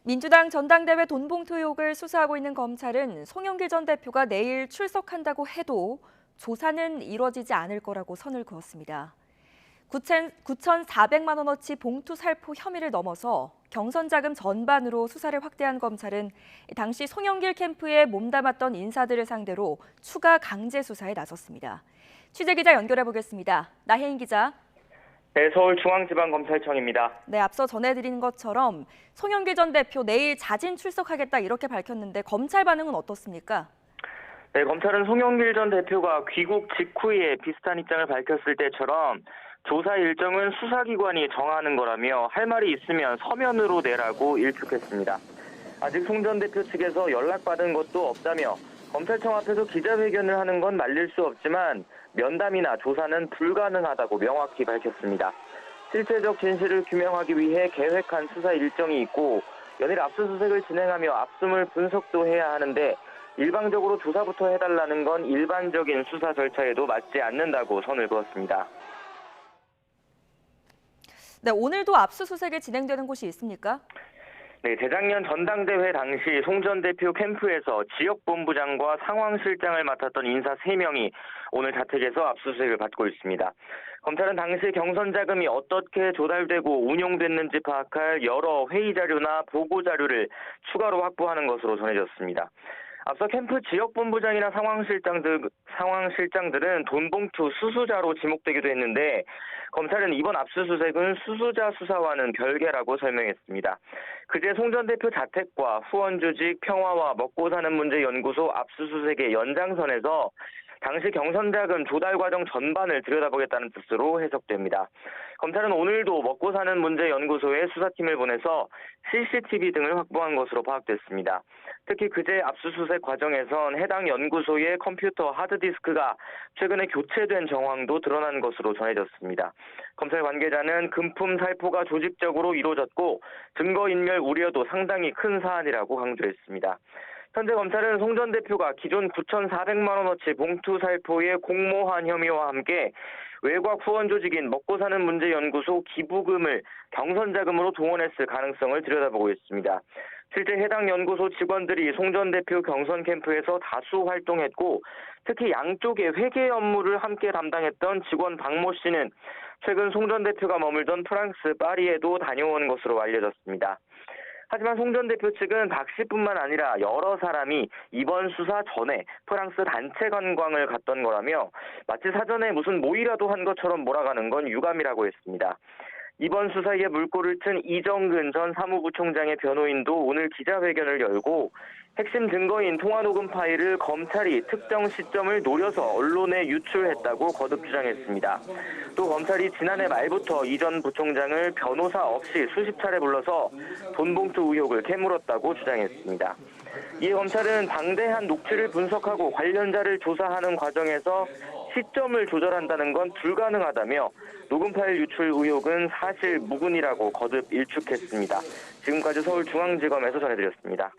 민주당 전당대회 돈봉투 의혹을 수사하고 있는 검찰은 송영길 전 대표가 내일 출석한다고 해도 조사는 이뤄지지 않을 거라고 선을 그었습니다. 9,400만 원어치 봉투 살포 혐의를 넘어서 경선 자금 전반으로 수사를 확대한 검찰은 당시 송영길 캠프에 몸담았던 인사들을 상대로 추가 강제 수사에 나섰습니다. 취재기자 연결해 보겠습니다. 나혜인 기자. 네, 서울중앙지방검찰청입니다. 네, 앞서 전해드린 것처럼 송영길 전 대표 내일 자진 출석하겠다 이렇게 밝혔는데 검찰 반응은 어떻습니까? 네, 검찰은 송영길 전 대표가 귀국 직후에 비슷한 입장을 밝혔을 때처럼 조사 일정은 수사기관이 정하는 거라며 할 말이 있으면 서면으로 내라고 일축했습니다. 아직 송 전 대표 측에서 연락받은 것도 없다며 검찰청 앞에서 기자회견을 하는 건 말릴 수 없지만 면담이나 조사는 불가능하다고 명확히 밝혔습니다. 실제적 진실을 규명하기 위해 계획한 수사 일정이 있고 연일 압수수색을 진행하며 압수물 분석도 해야 하는데 일방적으로 조사부터 해달라는 건 일반적인 수사 절차에도 맞지 않는다고 선을 그었습니다. 네, 오늘도 압수수색이 진행되는 곳이 있습니까? 네, 재작년 전당대회 당시 송 전 대표 캠프에서 지역본부장과 상황실장을 맡았던 인사 3명이 오늘 자택에서 압수수색을 받고 있습니다. 검찰은 당시 경선 자금이 어떻게 조달되고 운용됐는지 파악할 여러 회의 자료나 보고 자료를 추가로 확보하는 것으로 전해졌습니다. 앞서 캠프 지역본부장이나 상황실장들은 돈봉투 수수자로 지목되기도 했는데 검찰은 이번 압수수색은 수수자 수사와는 별개라고 설명했습니다. 그제 송 전 대표 자택과 후원조직 평화와 먹고사는 문제 연구소 압수수색의 연장선에서 당시 경선자금 조달 과정 전반을 들여다보겠다는 뜻으로 해석됩니다. 검찰은 오늘도 먹고사는 문제 연구소에 수사팀을 보내서 CCTV 등을 확보한 것으로 파악됐습니다. 특히 그제 압수수색 과정에선 해당 연구소의 컴퓨터 하드디스크가 최근에 교체된 정황도 드러난 것으로 전해졌습니다. 검찰 관계자는 금품 살포가 조직적으로 이루어졌고 증거인멸 우려도 상당히 큰 사안이라고 강조했습니다. 현재 검찰은 송 전 대표가 기존 9,400만 원어치 봉투 살포의 공모한 혐의와 함께 외곽 후원 조직인 먹고사는 문제 연구소 기부금을 경선 자금으로 동원했을 가능성을 들여다보고 있습니다. 실제 해당 연구소 직원들이 송 전 대표 경선 캠프에서 다수 활동했고 특히 양쪽의 회계 업무를 함께 담당했던 직원 박모 씨는 최근 송 전 대표가 머물던 프랑스 파리에도 다녀온 것으로 알려졌습니다. 하지만 송 전 대표 측은 박 씨뿐만 아니라 여러 사람이 이번 수사 전에 프랑스 단체 관광을 갔던 거라며 마치 사전에 무슨 모의라도 한 것처럼 몰아가는 건 유감이라고 했습니다. 이번 수사에 물꼬를 튼 이정근 전 사무부총장의 변호인도 오늘 기자회견을 열고 핵심 증거인 통화녹음 파일을 검찰이 특정 시점을 노려서 언론에 유출했다고 거듭 주장했습니다. 또 검찰이 지난해 말부터 이 전 부총장을 변호사 없이 수십 차례 불러서 돈봉투 의혹을 캐물었다고 주장했습니다. 이에 검찰은 방대한 녹취를 분석하고 관련자를 조사하는 과정에서 시점을 조절한다는 건 불가능하다며 녹음 파일 유출 의혹은 사실 무근이라고 거듭 일축했습니다. 지금까지 서울중앙지검에서 전해드렸습니다.